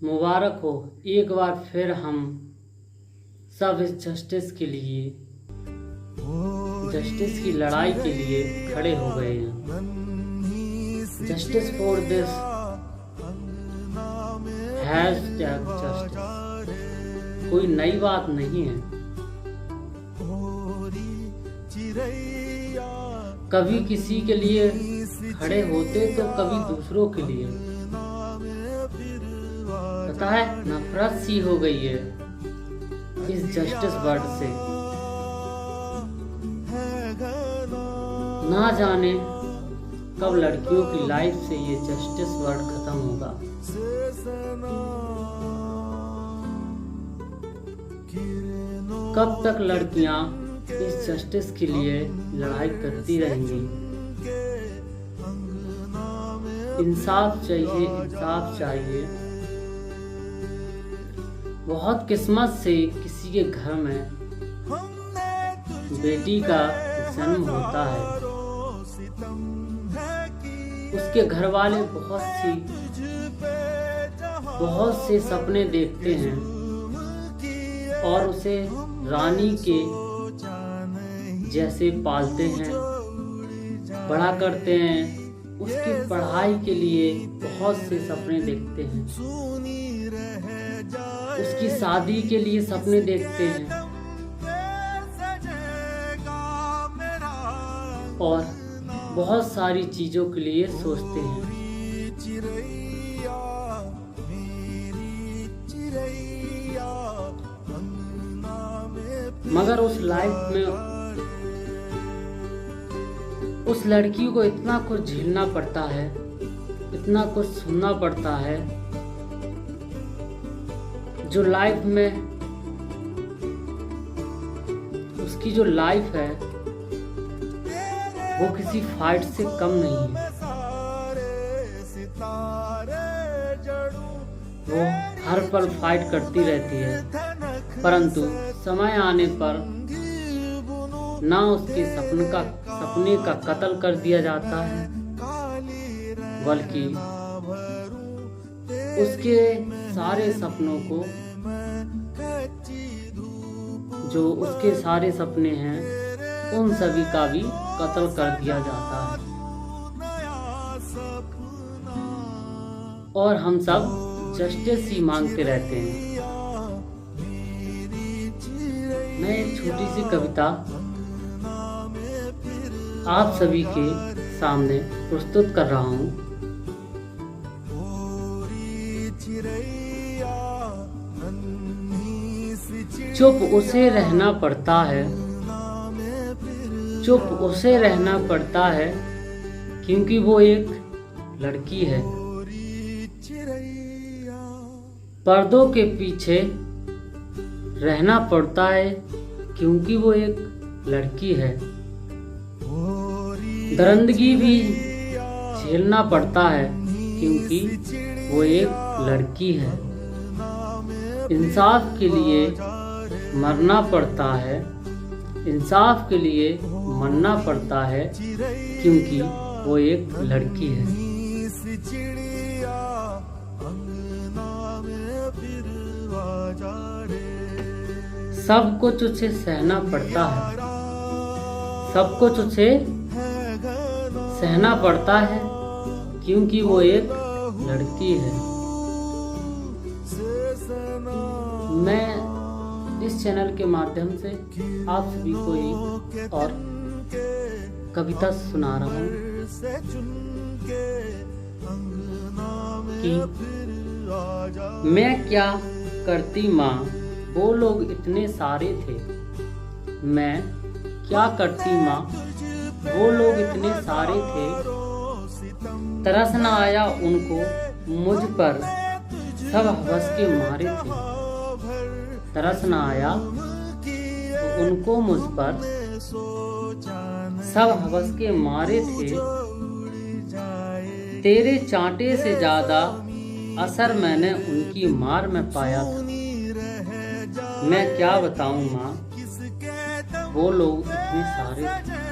मुबारक हो, एक बार फिर हम सब इस जस्टिस के लिए, जस्टिस की लड़ाई के लिए खड़े हो गए हैं। Justice for this hashtag justice कोई नई बात नहीं है। कभी किसी के लिए खड़े होते तो कभी दूसरों के लिए। पता है, नफरत सी हो गई है इस जस्टिस वर्ड से। ना जाने कब लड़कियों की लाइफ से ये जस्टिस वर्ड खत्म होगा। कब तक लड़कियां इस जस्टिस के लिए लड़ाई करती रहेंगी। इंसाफ चाहिए, इंसाफ चाहिए। बहुत किस्मत से किसी के घर में बेटी का जन्म होता है। उसके घर वाले बहुत से सपने देखते हैं और उसे रानी के जैसे पालते हैं, बड़ा करते हैं। उसकी पढ़ाई के लिए बहुत से सपने देखते हैं, उसकी शादी के लिए सपने देखते हैं और बहुत सारी चीजों के लिए सोचते हैं। मगर उस लाइफ में उस लड़की को इतना कुछ झेलना पड़ता है, इतना कुछ सुनना पड़ता है, जो लाइफ में उसकी जो लाइफ है वो किसी फाइट से कम नहीं है। वो हर पल फाइट करती रहती है, परंतु समय आने पर ना उसके सपने का कत्ल कर दिया जाता है, बल्कि उसके सारे सपनों को, जो उसके सारे सपने हैं, उन सभी का भी कत्ल कर दिया जाता है। और हम सब जस्टिस ही मांगते रहते हैं। मैं एक छोटी सी कविता आप सभी के सामने प्रस्तुत कर रहा हूँ। चुप उसे रहना पड़ता है, चुप उसे रहना पड़ता है, क्योंकि वो एक लड़की है। पर्दों के पीछे रहना पड़ता है, क्योंकि वो एक लड़की है। दरिंदगी भी झेलना पड़ता है, क्योंकि वो एक लड़की है। इंसाफ के लिए मरना पड़ता है, इंसाफ के लिए मरना पड़ता है, क्योंकि वो एक लड़की है। सब कुछ उसे सहना पड़ता है, सब कुछ उसे सहना पड़ता है, क्योंकि वो एक लड़की है। मैं इस चैनल के माध्यम से आप सभी को एक और कविता सुना रहा हूँ कि मैं क्या करती माँ, वो लोग इतने सारे थे। मैं क्या करती माँ, वो लोग इतने सारे थे। तरस न आया उनको मुझ पर, सब हवस के मारे थे। तरस न आया उनको मुझ पर, सब हवस के मारे थे। तेरे चांटे से ज्यादा असर मैंने उनकी मार में पाया था। मैं क्या बताऊं माँ, वो लोग इतने सारे थे।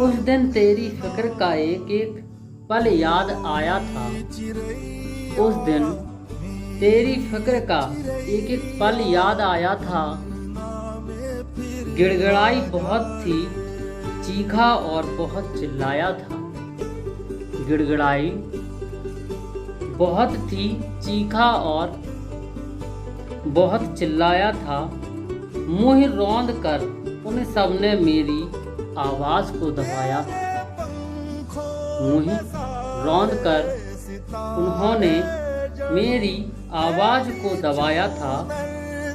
उस दिन तेरी फिक्र का एक एक पल याद आया था। उस दिन तेरी फिक्र का एक एक पल याद आया था। गिड़गिड़ाई बहुत थी, चीखा और बहुत चिल्लाया था। गिड़गिड़ाई बहुत थी, चीखा और बहुत चिल्लाया था। मुँह रौंद कर उन सब ने मेरी आवाज को दबाया था। मुँह रौंद कर उन्होंने मेरी आवाज को दबाया था।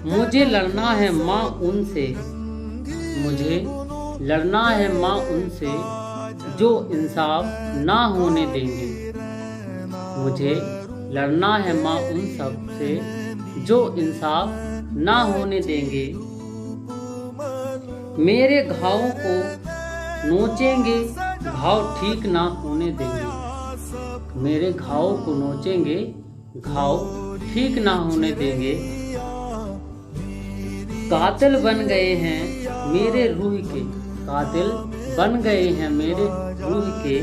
मुझे लड़ना है माँ उनसे, मुझे लड़ना है माँ उनसे जो इंसाफ ना होने देंगे। मुझे लड़ना है माँ उन सब से जो इंसाफ ना होने देंगे। मेरे घावों को नोचेंगे, घाव ठीक ना होने देंगे। मेरे घावों को नोचेंगे, घाव ठीक ना होने देंगे। कातिल बन गए हैं मेरे रूह के, कातिल बन गए हैं मेरे रूह के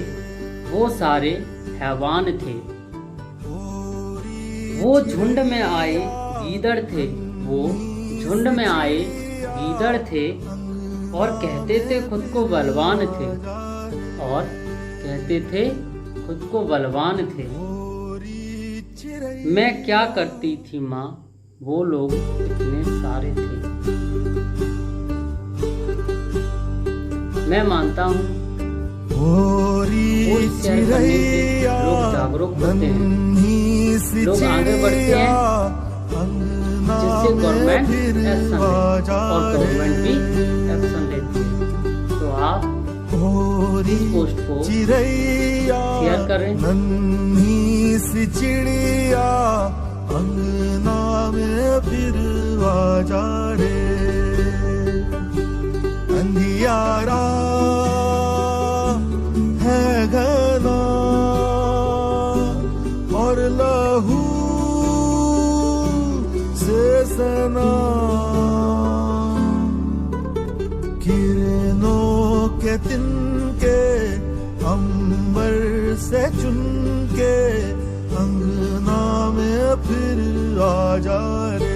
वो सारे हैवान थे। वो झुंड में आए गीदड़ थे, वो झुंड में आए गीदड़ थे और कहते थे खुद को बलवान थे, और कहते थे खुद को बलवान थे। मैं क्या करती थी माँ, वो लोग इतने सारे थे। मैं मानता हूँ लोग जागरूक होते हैं, लोग आगे बढ़ते हैं, जिससे गवर्नमेंट एक्शन ले और गवर्नमेंट भी एक्शन लेती है। तो आप इस पोस्ट को शेयर करें। नन्ही सी चिड़िया अंगना में फिर आ जा रे, अंधियारा है घना और लहू से सना। किरणों के तिनके अंबर से चुनके अंगना में फिर आ जा रे।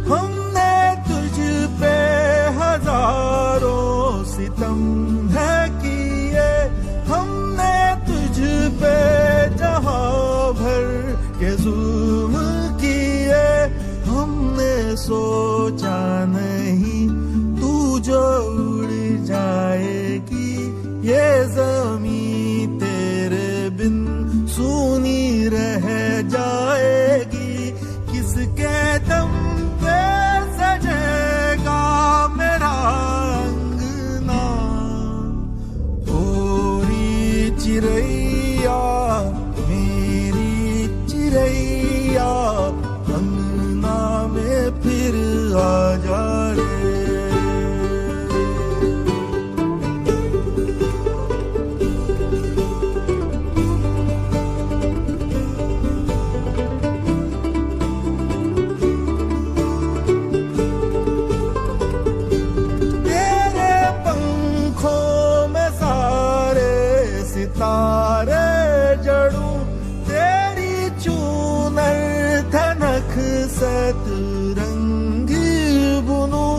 हमने तुझ पे हजारों सितम है किए, हमने तुझ पे जहां भर के जुल्म किए। हमने सोचा नहीं तू जो उड़ जाएगी, ये ज़मीं तेरे बिन सूनी रह जाएगी। किसके दम पे सजेगा मेरा अंगना, ओरी चिड़ैया मेरी चिड़ैया अंगना में फिर आ जा रे। तारे जड़ूं तेरी चूनर धनक सतरंगी बुनूं,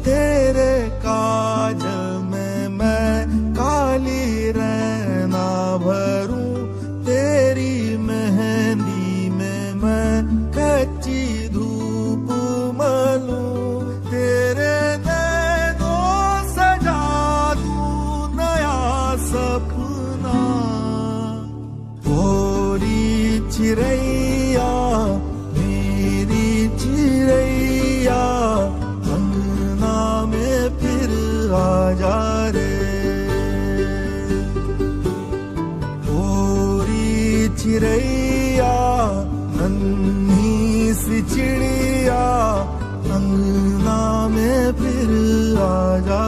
तेरे काजल में मैं काली रैना भरूं, तेरी मेहंदी में मैं कच्ची धूप मलूं। तेरे नैनों सजा दूं नया सपना, चिड़ैया मेरी चिड़ैया अंगना में फिर आ जा रे। ओरी चिड़ैया नन्ही सी चिड़िया अंगना में फिर आ जा